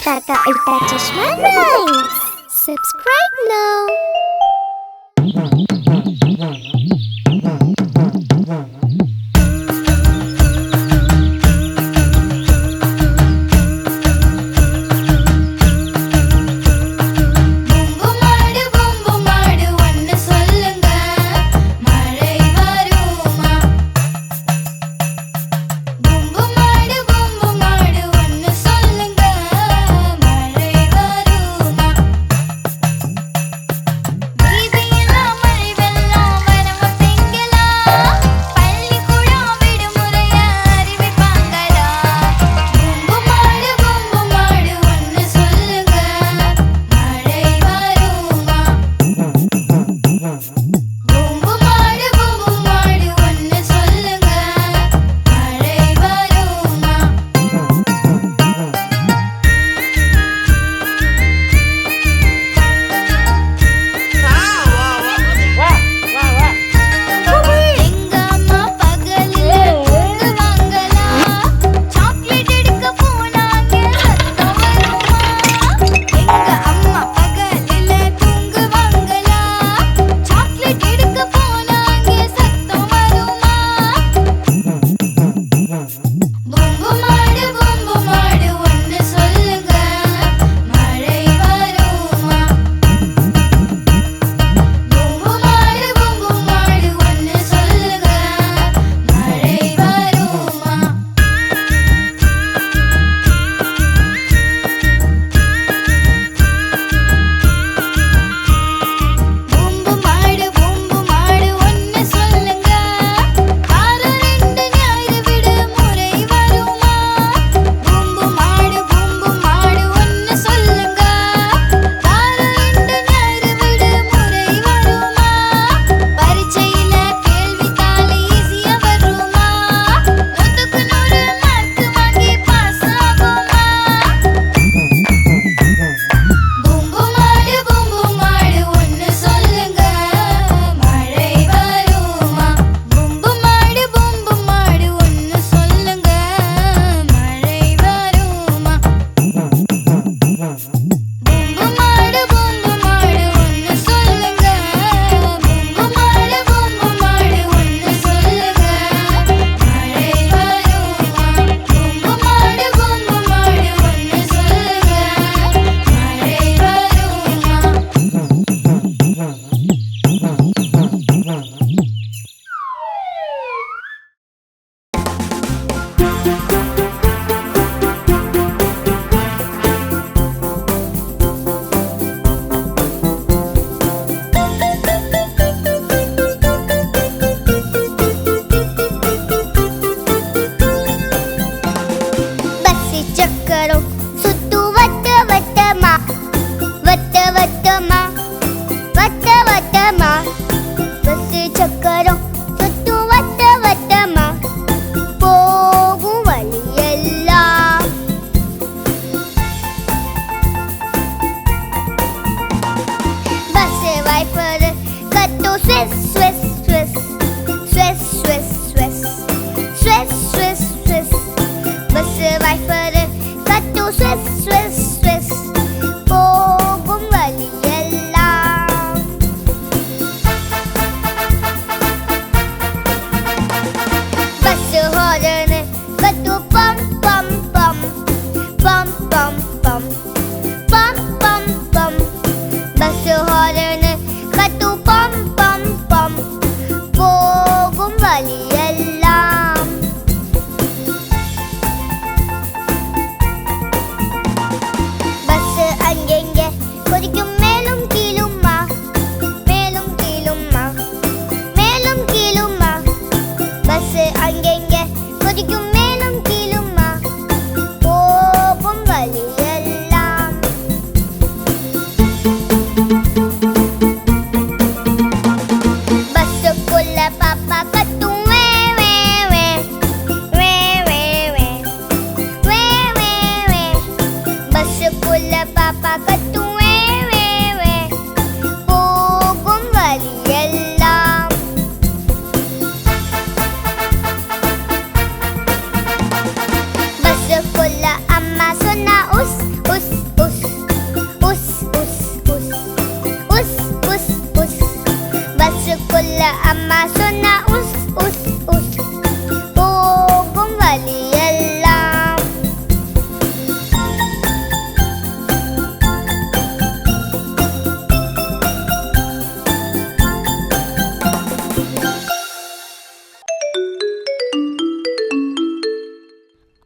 Ultra Chashma Rhymes. Subscribe now.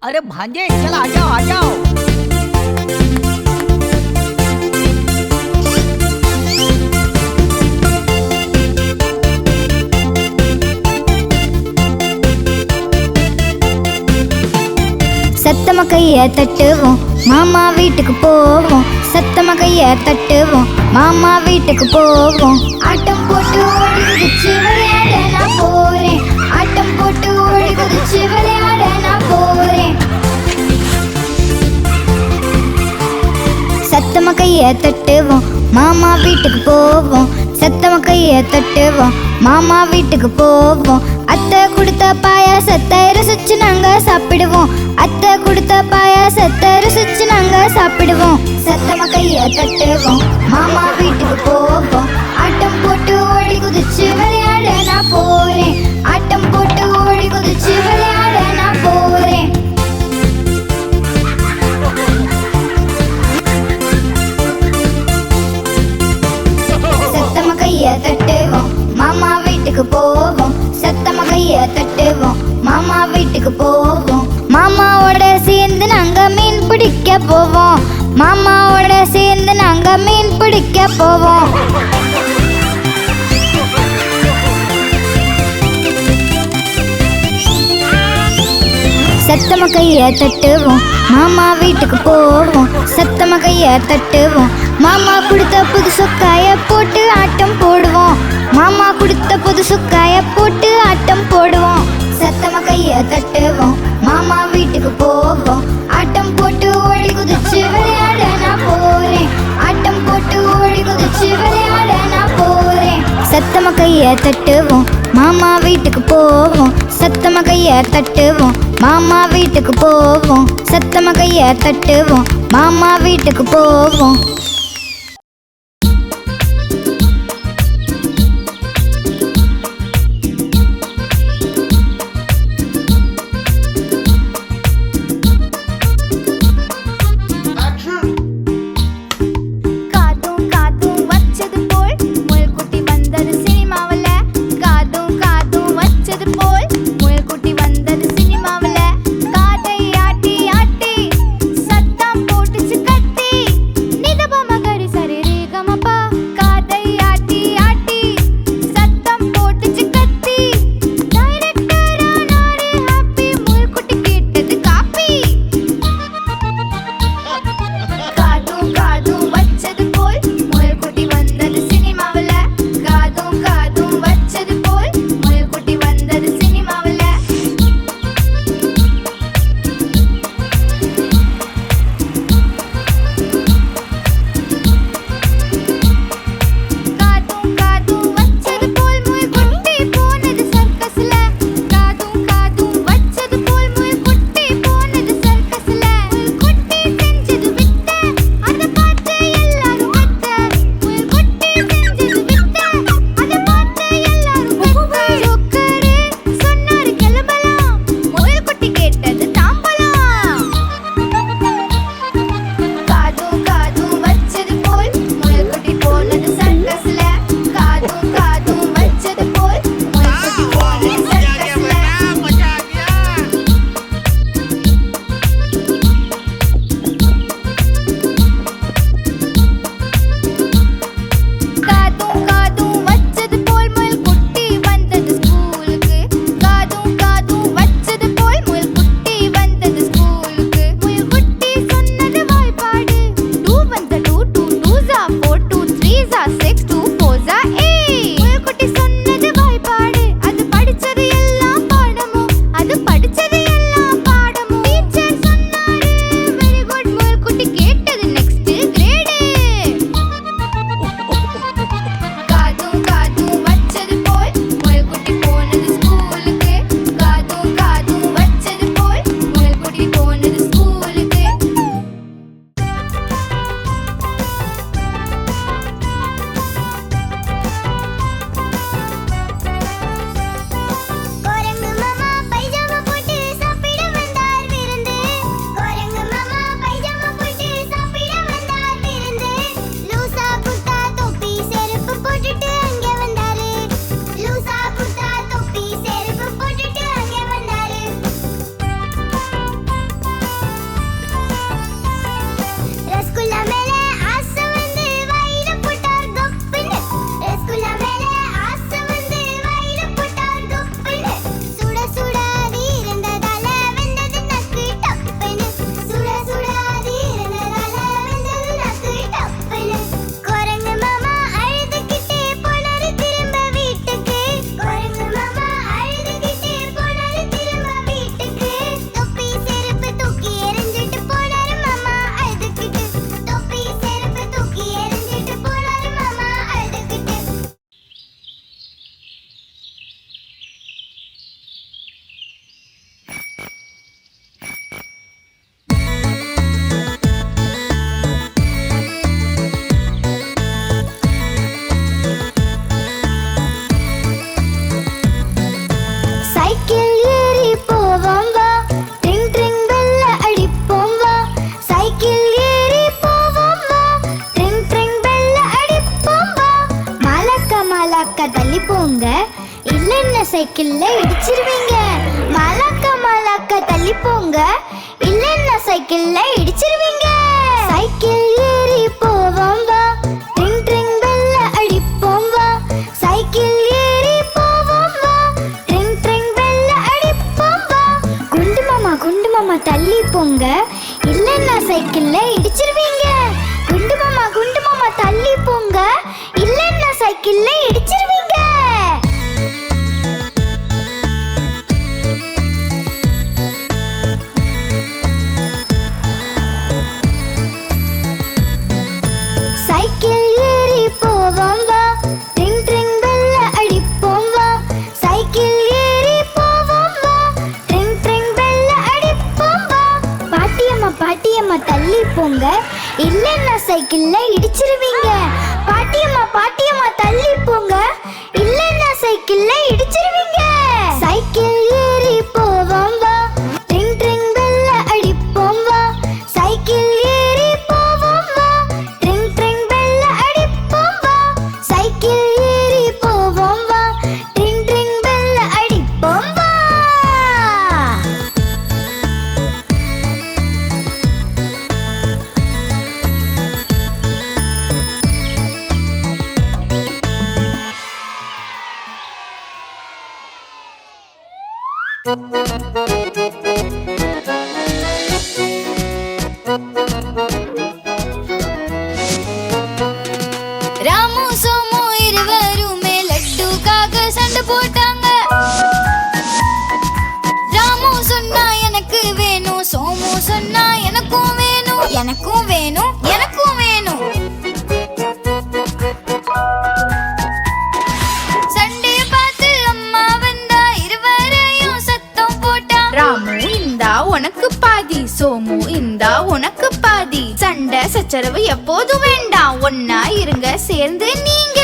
अरे भांजे चल आ जाओ आ जाओ। சத்தமா கைய தட்டுவோம் மாமா வீட்டுக்கு போவோம். சத்தமா கைய தட்டுவோம் மாமா வீட்டுக்கு போவோம். ஆட்டம் போட்டு ஓடி குதிச்சு விளையாட நான் போறேன். ஆட்டம் போட்டு ஓடி குதிச்சு விளையாட நான் போறேன். சத்தமா கைய தட்டுவோம் மாமா வீட்டுக்கு போவோம். சத்தமா கைய தட்டுவோம் மாமா வீட்டுக்கு போவோம். அத்தை கொடுத்த பாயாசத்தை ருசிச்சு நாங்க சாப்பிடுவோம். அத்தை கொடுத்த பாயாசத்தை ருசிச்சு நாங்க சாப்பிடுவோம். சத்தமா கைய தட்டுவோம் மாமா வீட்டுக்கு போவோம். ஆட்டம் போட்டு ஓடி குதிச்சு விளையாட நான் போறேன். ஆட்டம் போட்டு ஓடி குதிச்சு விளையாட நான் போறேன். சத்தமா கைய தட்டுவோம் மாமா வீட்டுக்கு போவோம். சத்தமா கைய தட்டுவோம் மாமா வீட்டுக்கு போவோம். மாமாவோட சேர்ந்து நாங்க மீன் பிடிக்க போவோம். மாமாவோட சேர்ந்து நாங்க மீன் பிடிக்க போவோம். சத்தமா கைய தட்டுவோம் மாமா வீட்டுக்கு போவோம். சத்தமா கைய தட்டுவோம் மாமா கொடுத்த புது சொக்காய போட்டு ஆட்டம் போடுவோம். மாமா கொடுத்த புது சொக்காய போட்டு ஆட்டம் போடுவோம். சத்தமா கைய தட்டுவோம் மாமா வீட்டுக்கு போவோம். ஆட்டம் போட்டு ஓடி குதிச்சு விளையாட நான் போறேன். ஆட்டம் போட்டு ஓடி குதிச்சு விளையாட நான் போறேன். சத்தமா கைய தட்டுவோம் மாமா வீட்டுக்கு போவோம். சத்தமா கைய தட்டுவோம் மாமா வீட்டுக்கு போவோம். சத்தமா கைய தட்டுவோம் மாமா வீட்டுக்கு போவோம். Baba சைக்கிள்ல இடிச்சிருவீங்க. மலக்க தள்ளி போங்க, இல்லன்னா சைக்கிள்ல இடிச்சிருவீங்க. சைக்கிள் ஏறி போவோம் வா, ட்ரிங் ட்ரிங் பெல்ல அடிப்போம் வா. சைக்கிள் ஏறி போவோம் வா, ட்ரிங் ட்ரிங் பெல்ல அடிப்போம் வா. குண்டு மாமா தள்ளி போங்க, இல்லன்னா சைக்கிள்ல இடிச்சிருவீங்க. குண்டு மாமா தள்ளி போங்க, இல்லன்னா சைக்கிள்ல இடிச்சிருவீங்க. சைக்கிள் ஏறி போவோம் வா, ட்ரிங் ட்ரிங் பெல்ல அடிப்போம் வா. சைக்கிள் ஏறி போவோம் வா, ட்ரிங் ட்ரிங் பெல்ல அடிப்போம் வா. பாட்டியம்மா தள்ளி போங்க, இல்லன்னா சைக்கிள்ல இடிச்சிருவீங்க. பாட்டியம்மா தள்ளி போங்க, இல்லன்னா சைக்கிள்ல இடிச்சிருவீங்க. சைக்கிள் ஏறி போவோம் வா, ட்ரிங் ட்ரிங் பெல்ல அடிப்போம் வா. சைக்கிள் ஏறி போவோம் வா, ட்ரிங் ட்ரிங் பெல்ல அடிப்போம் வா. சைக்கிள் ஏறி போவோம் வா, ட்ரிங் ட்ரிங் பெல்ல அடிப்போம் வா. ராமு சோமு இருவருமே லட்டுக்காக சண்டை போட்டாங்க. ராமு சொன்னா எனக்கு வேணும், சோமு சொன்னா எனக்கும் வேணும், எனக்கும் வேணும், எனக்கும் வேணும். சண்டைய பார்த்து அம்மா வந்தா, இருவரையும் சத்தம் போட்டா. ராமு இந்தா உனக்கு பாதி, சோமு இந்தா உனக்கு பாதி. சண்டை சச்சரவு எப்போதும் வேண்டாம், ஒன்னா இருங்க சேர்ந்து நீங்க.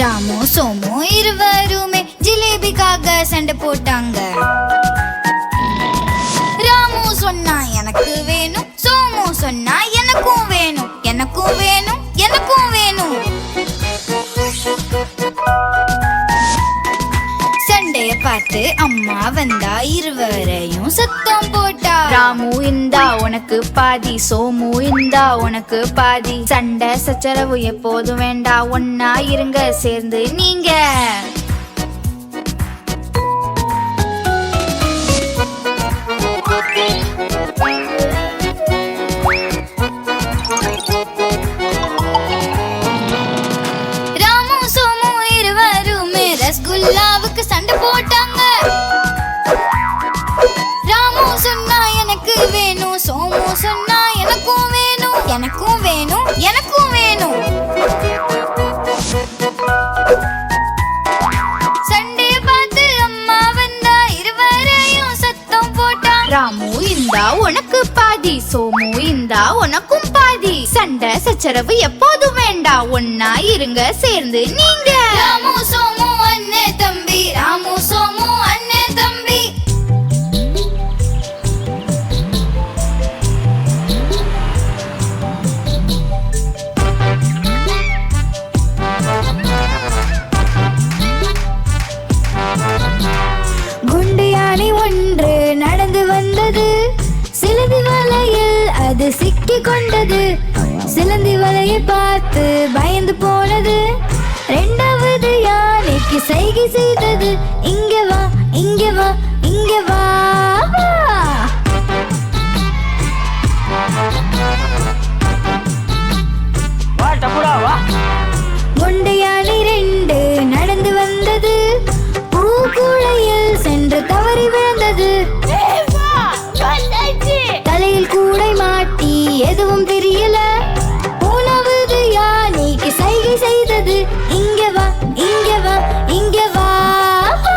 ராமு சோமு இருவருமே ஜிலேபிக்காக சண்டை போட்டாங்க. ராமு சொன்னா எனக்கு வேணும், சோமு சொன்னா எனக்கும் வேணும், எனக்கும் வேணும், எனக்கும் வேணும். சண்டைய பார்த்து அம்மா வந்தா, இருவரையும் சத்தம் போட்டா. ராமு இந்தா உனக்கு பாதி, சோமு இந்தா உனக்கு பாதி. சண்டை சச்சரவு எப்போதும் வேண்டாம், ஒன்னா இருங்க சேர்ந்து நீங்க. ராமு சோமு இருவருமே ரசகுல்லாவுக்கு சண்டை போட்டாங்க. ராமு சொன்னா எனக்கு வேணும், சோமு சொன்னா எனக்கும் வேணும், எனக்கும் வேணும், எனக்கும் வேணும். சண்டைய பார்த்து அம்மா வந்தா, இருவரையும் சத்தம் போட்டா. ராமு இந்தா உனக்கு பாதி, சோமு இந்தா உனக்கும் பாதி. சண்டை சச்சரவு எப்போதும் வேண்டாம், ஒன்னா இருங்க சேர்ந்து நீங்க. ராமு சோமு அண்ணே தம்பி, ராமு சோமு அண்ணே தம்பி. குண்டு யானை ஒன்று நடந்து வந்தது, சிலந்தி வலையில் அது சிக்கி கொண்டது. சிலந்தி வலையை பார்த்து பயந்து போனது. இரண்டாவது யானைக்கு சைகை செய்தது, இங்க வா, இங்க வா, இங்க வா, வா. வா டப்புடா வா. குண்டு யானை ரெண்டு நடந்து வந்தது, பூக்குளையில் சென்று தவறி விழுந்தது. தலையில் கூடை மாட்டி எதுவும் தெரியல. மூணாவது யானைக்கு சைகை செய்தது, இங்க வா, இங்க வா, இங்க வா, வா.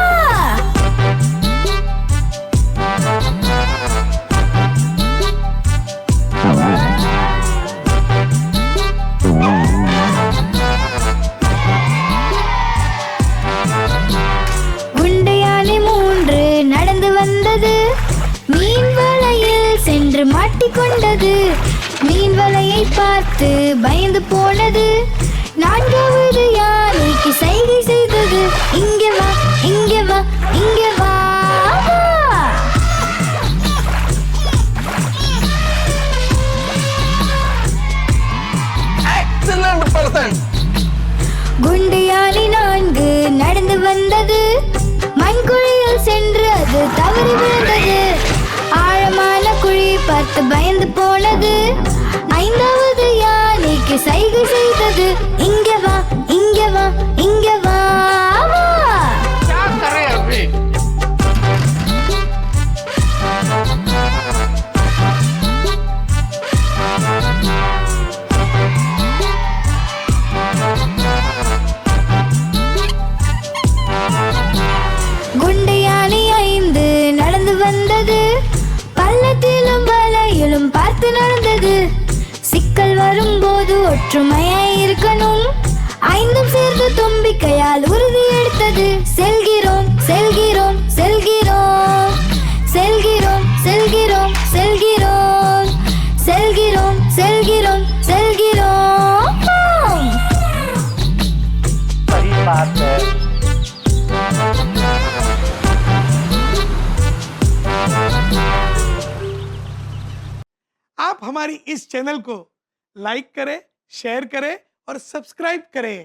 கொண்டது. மீன் வலையை பார்த்து பயந்து போனது. நான்காவது யானைக்கு சைகை செய்தது. இங்கே வா, இங்கே வா, இங்கே வா, வா. குண்டு யானை 4 நடந்து வந்தது. மண்குழியில் சென்று அது தவறி விழுந்தது. ஆழமான குழி பார்த்து பயந்து போனது. 5வது யானைக்கு சைகை செய்தது. இங்கே வா, இங்கே வா, இங்கே வா, வா. குண்டு யானை 5 நடந்து வந்தது. பள்ளத்திலும் வலையிலும் பார்த்து நடந்தது. சிக்கல் வரும்போது ஒற்றுமையாய் இருக்கணும். 5 சேர்ந்து தும்பிக்கையால் உறுதி எடுத்தது. செல்கிறோம், செல்கிறோம், செல்கிறோம், செல்கிறோம், செல்கிறோம், செல்கிறோம், செல்கிறோம், செல்கிறோம், செல்கிறோம். आप हमारी इस चैनल को लाइक करें, शेयर करें और सब्सक्राइब करें।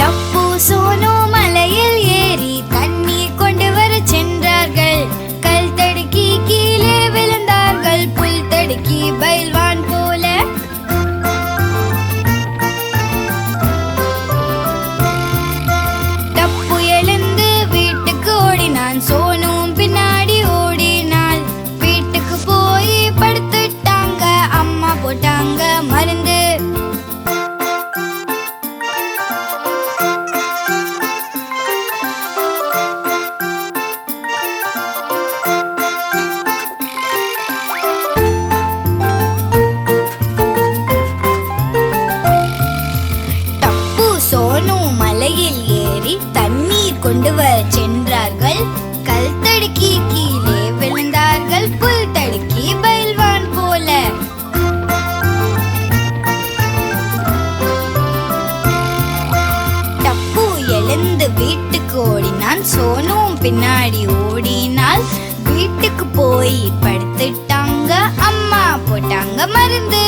டப்பு சோனு மலையில் ஏறி தண்ணீர் கொண்டு வர சென்றார்கள். கல் தடுக்கி கீழே விழுந்தார்கள். புல் தடுக்கி பயில்வான் போல. டப்பு எழுந்து வீட்டுக்கு ஓடினான். சோனும் பின்னாடி ஓடினாள். வீட்டுக்கு போய் படுத்துட்டாங்க. அம்மா போட்டாங்க மருந்து. டப்பு சோனு மலையில் ஏறி தண்ணீர் கொண்டு வர சென்றார்கள். கல் தடுக்கி கீழே விழுந்தார்கள். புல் தடுக்கி பயில்வான் போல. டப்பு எழுந்து வீட்டுக்கு ஓடினான். சோனும் பின்னாடி ஓடினாள். வீட்டுக்கு போய் படுத்துட்டாங்க. அம்மா போட்டாங்க மருந்து.